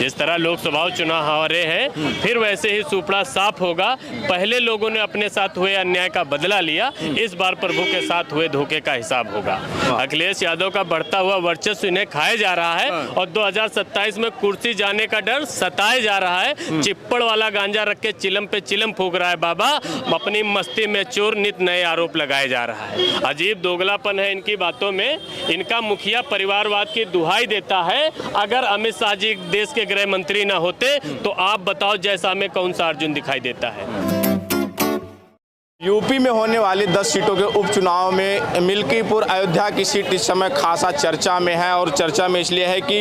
जिस तरह लोकसभा चुनाव हारे हैं, फिर वैसे ही सुपड़ा साफ होगा। पहले लोगों ने अपने साथ हुए अन्याय का बदला लिया, इस बार प्रभु के साथ हुए धोखे का हिसाब होगा। अखिलेश यादव का बढ़ता हुआ वर्चस्व इन्हें खाया जा रहा है और 2027 में कुर्सी जाने का डर सताया जा रहा है। चिप्पड़ वाला गांजा रख के चिलम पे चिलम फूंक रहा है बाबा, अपनी मस्ती में चोर नित नए आरोप लगाए जा रहा है। अजीब दोगलापन है इनकी बातों में। इनका मुखिया परिवारवाद की दुहाई देता है, अगर अमित शाह जी देश के गृह मंत्री ना होते तो आप बताओ जैसा में कौन सा अर्जुन दिखाई देता है। यूपी में होने वाली 10 सीटों के उपचुनाव में मिल्कीपुर अयोध्या की सीट इस समय खासा चर्चा में है और चर्चा में इसलिए है कि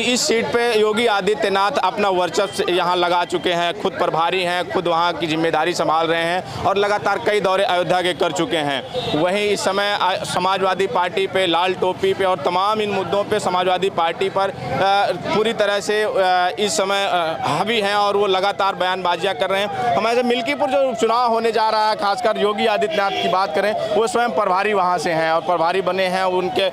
इस सीट पे योगी आदित्यनाथ अपना वर्चस्व यहाँ लगा चुके हैं, खुद प्रभारी हैं, खुद वहाँ की जिम्मेदारी संभाल रहे हैं और लगातार कई दौरे अयोध्या के कर चुके हैं। वहीं इस समय समाजवादी पार्टी पे, लाल टोपी पे और तमाम इन मुद्दों पे समाजवादी पार्टी पर पूरी तरह से इस समय हावी हैं और वो लगातार बयानबाजियाँ कर रहे हैं। हमारे मिल्कीपुर जो उपचुनाव होने जा रहा है, खासकर योगी आदित्यनाथ की बात करें, वो स्वयं प्रभारी वहां से हैं और प्रभारी बने हैं उनके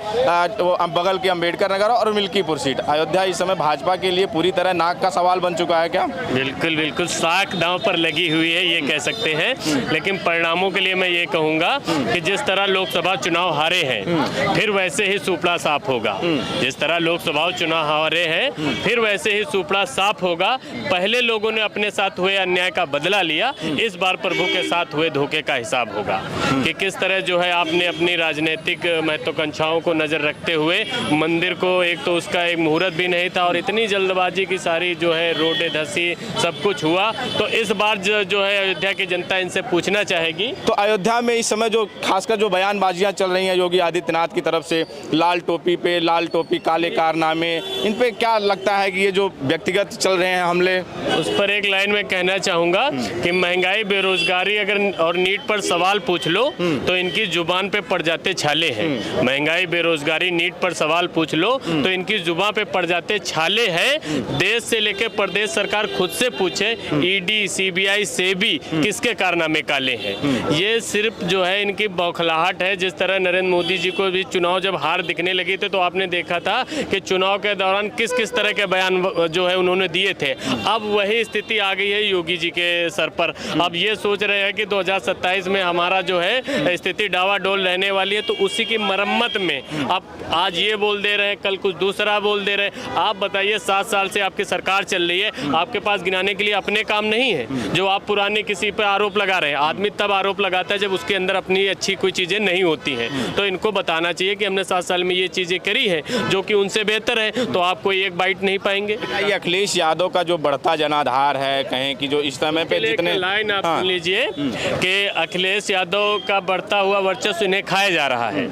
बगल के अंबेडकर नगर और मिल्कीपुर सीट। अयोध्या इस समय भाजपा के लिए पूरी तरह नाक का सवाल बन चुका है क्या? बिल्कुल बिल्कुल, साख दांव पर लगी हुई है ये कह सकते हैं। लेकिन परिणामों के लिए मैं ये कहूँगा कि जिस तरह लोकसभा चुनाव हारे हैं, फिर वैसे ही सुपड़ा साफ होगा। जिस तरह लोकसभा चुनाव हारे हैं, फिर वैसे ही सुपड़ा साफ होगा। पहले लोगों ने अपने साथ हुए अन्याय का बदला लिया, इस बार प्रभु के साथ हुए धोखे का हिसाब होगा कि किस तरह जो है आपने अपनी राजनीतिक महत्वाकांक्षाओं को नजर रखते हुए मंदिर को, एक तो उसका एक मुहूर्त भी नहीं था और इतनी जल्दबाजी की सारी जो है रोडे धसी सब कुछ हुआ। तो इस बार जो है अयोध्या की जनता इनसे पूछना चाहेगी। तो अयोध्या में इस समय जो खासकर जो बयानबाजियां चल रही हैं योगी आदित्यनाथ की तरफ से, लाल टोपी पे, लाल टोपी काले कारनामे, इन पे क्या लगता है कि ये जो व्यक्तिगत चल रहे हैं हमले? उस पर एक लाइन में कहना चाहूंगा कि महंगाई, बेरोजगारी अगर और नीट पर सवाल पूछ लो तो इनकी जुबान पे पड़ जाते छाले हैं। महंगाई, बेरोजगारी, नीट पर सवाल पूछ लो तो इनकी जुबान पे पड़ जाते छाले हैं। देश से लेकर प्रदेश सरकार खुद से पूछे, ईडी, सीबीआई, सेबी किसके कारनामे काले हैं। ये सिर्फ जो है इनकी बौखलाहट है। जिस तरह नरेंद्र मोदी जी को भी चुनाव जब हार दिखने लगी थी तो आपने देखा था कि चुनाव के दौरान किस किस तरह के बयान जो है उन्होंने दिए थे। अब वही स्थिति आ गई है योगी जी के सर पर। अब ये सोच रहे हैं कि 2027 में हमारा जो है स्थिति डावाडोल रहने वाली है, तो उसी की मरम्मत में अब आज ये बोल दे रहे हैं, कल कुछ दूसरा बोल दे रहे हैं। आप बताइए, 7 साल से आपकी सरकार चल रही है, आपके पास गिनाने के लिए अपने काम नहीं है जो आप पुराने किसी पर आरोप लगा रहे हैं। आदमी तब आरोप लगाता है जब उसके अंदर अपनी अच्छी कोई चीज़ें नहीं होती हैं। तो इनको बताना चाहिए कि हमने 7 साल में ये चीज़ें करी है जो कि उनसे बेहतर है, तो आप कोई एक बाइट नहीं पाएंगे। ये अखिलेश यादव का जो बढ़ता जनाधार है, कहें कि जो इस समय पे जितने लाइन आप सुन लीजिए कि अखिलेश यादव का बढ़ता हुआ वर्चस्व इन्हें खाया जा रहा है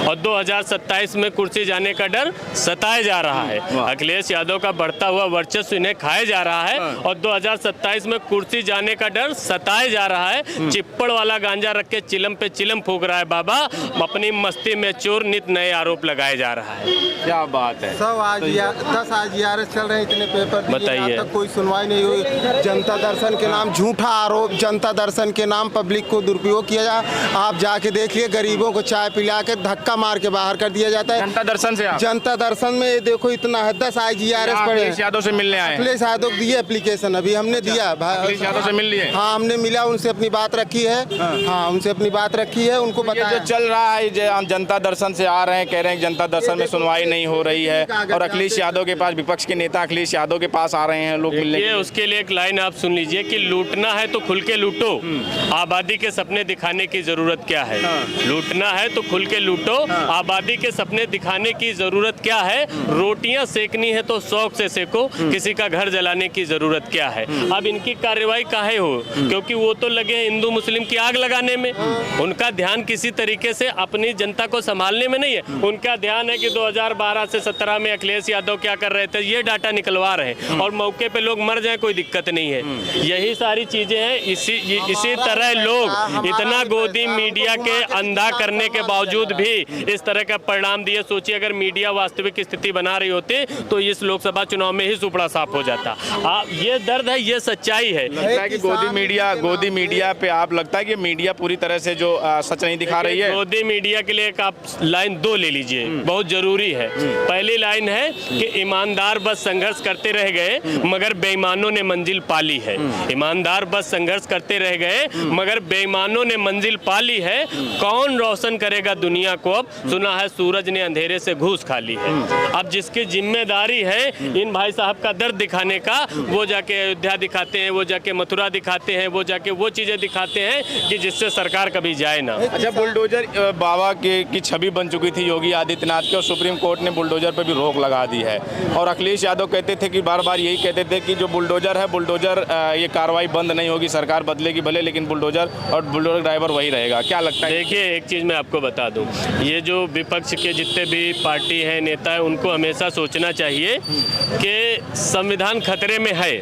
और 2027 में कुर्सी जाने का डर सताया जा रहा है। अखिलेश यादव का बढ़ता हुआ वर्चस्व इन्हें खाया जा रहा है और 2027 में कुर्सी जाने का डर सताया जा रहा है। चिप्पड़ वाला गांजा रख के चिलम पे चिलम फूंक रहा है बाबा, अपनी मस्ती में चोर नित नए आरोप लगाए जा रहा है। क्या बात है। सब आज 10 आज चल रहे हैं, इतने पेपर बताइए, तक कोई सुनवाई नहीं हुई। जनता दर्शन के नाम झूठा आरोप, जनता दर्शन के नाम पब्लिक को दुरुपयोग किया जा। आप जाके देखिए, गरीबों को चाय पिला के धक्का मार के बाहर कर दिया जाता है। जनता दर्शन से जनता दर्शन में देखो इतना है, 10 IGRS पड़े। अखिलेश यादव से मिलने आए? अखिलेश यादव दिए एप्लीकेशन, अभी हमने दिया। अखिलेश यादव से मिल लिए? हाँ, हमने मिला, उनसे अपनी बात रखी है। हाँ, उनसे अपनी बात रखी है, उनको बताया। जो चल रहा है, हम जनता दर्शन से आ रहे हैं, कह रहे हैं जनता दर्शन में सुनवाई नहीं हो रही है और अखिलेश यादव के पास, विपक्ष के नेता अखिलेश यादव के पास आ रहे हैं लोग मिलने। उसके लिए एक लाइन आप सुन लीजिए कि लूटना है तो खुल के लूटो, आबादी के सपने दिखाने की जरूरत क्या है। लूटना है तो खुल के लूटो, आबादी के सपने दिखाने की जरूरत क्या है। रोटियां सेकनी है तो शौक से सेको, किसी का घर जलाने की जरूरत क्या है। अब इनकी कार्रवाई काहे हो, क्योंकि वो तो लगे हैं हिंदू मुस्लिम की आग लगाने में। उनका ध्यान किसी तरीके से अपनी जनता को संभालने में नहीं है। उनका ध्यान है कि 2012 से 17 में अखिलेश यादव क्या कर रहे थे, ये डाटा निकलवा रहे हैं और मौके पे लोग मर जाए कोई दिक्कत नहीं है। यही सारी चीजें हैं। इसी तरह लोग इतना गोदी मीडिया के अंधा करने के बावजूद भी इस तरह का परिणाम दिए। सोचिए अगर मीडिया वास्तविक स्थिति बना रही होती तो इस लोकसभा चुनाव में ही सुपड़ा साफ हो जाता। ये दर्द है, ये सच्चाई है। लगता है कि गोदी मीडिया पे आप लगता है कि मीडिया पूरी तरह से जो सच नहीं दिखा रही है। गोदी मीडिया के लिए एक आप लाइन 2 ले लीजिए, बहुत जरूरी है। पहली लाइन है कि ईमानदार बस संघर्ष करते रह गए मगर बेईमानों ने मंजिल पाली है। ईमानदार बस संघर्ष करते रह गए मगर बेईमानों ने मंजिल पाली है। कौन रोशन करेगा दुनिया को, अब सुना है सूरज ने अंधेरे से घूस खा ली है। अब जिसकी जिम्मेदारी है इन भाई साहब का दर्द दिखाने का, वो जाके अयोध्या दिखाते हैं, वो जाके मथुरा दिखाते हैं, वो जाके वो चीजें दिखाते हैं कि जिससे सरकार कभी जाए ना। अच्छा, बुलडोजर बाबा की छवि बन चुकी थी योगी आदित्यनाथ की और सुप्रीम कोर्ट ने बुलडोजर पर भी रोक लगा दी है। और अखिलेश यादव कहते थे कि बार बार यही कहते थे कि जो बुलडोजर है, बुलडोजर ये कार्रवाई बंद नहीं होगी, सरकार बदलेगी भले लेकिन बुलडोजर और बुलडोजर ड्राइवर वही रहेगा। क्या लगता है? देखिए एक चीज़ मैं आपको बता दूं, ये जो विपक्ष के जितने भी पार्टी हैं, नेता हैं, उनको हमेशा सोचना चाहिए कि संविधान खतरे में है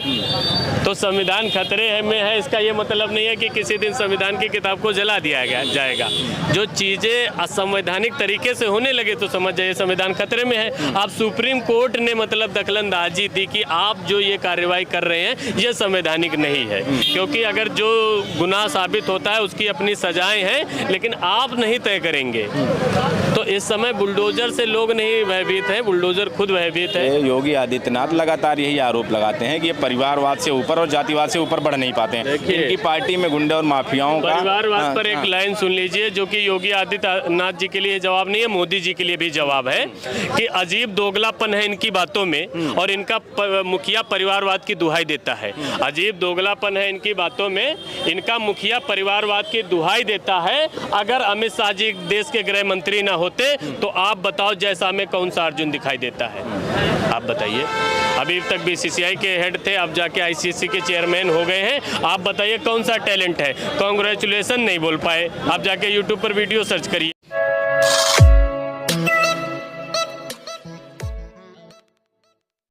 तो संविधान खतरे में है इसका ये मतलब नहीं है कि किसी दिन संविधान की किताब को जला दिया जाएगा। जो चीज़ें असंवैधानिक तरीके से होने लगे तो समझ जाइए संविधान खतरे में है। आप सुप्रीम कोर्ट ने मतलब दखलंदाजी दी कि आप जो ये कार्रवाई कर रहे हैं ये संवैधानिक नहीं है, क्योंकि अगर जो गुनाह साबित होता है उसकी अपनी सजाएं हैं, लेकिन आप नहीं तय करेंगे। तो इस समय बुलडोजर से लोग नहीं भयभीत हैं, बुलडोजर खुद भयभीत है। योगी आदित्यनाथ लगातार यही आरोप लगाते हैं कि ये परिवारवाद से ऊपर और जातिवाद से ऊपर बढ़ नहीं पाते हैं। इनकी पार्टी में गुंडे और माफियाओं का परिवारवाद पर एक लाइन सुन लीजिए जो कि योगी आदित्यनाथ जी के लिए जवाब नहीं है, मोदी जी के लिए भी जवाब है कि अजीब दोगलापन है इनकी बातों में और इनका मुखिया परिवारवाद की दुहाई देता है। अजीब दोगलापन है इनकी बातों में, इनका मुखिया परिवारवाद की दुहाई देता है। अगर अमित शाह जी देश के गृह मंत्री ना होते तो आप बताओ जैसा में कौन सा अर्जुन दिखाई देता है, आप बताइए। अभी तक बीसीसीआई के हेड थे, अब जाके आईसीसी के चेयरमैन हो गए हैं। आप बताइए कौन सा टैलेंट है? कांग्रेचुलेसन नहीं बोल पाए, आप जाके यूट्यूब पर वीडियो सर्च करिए।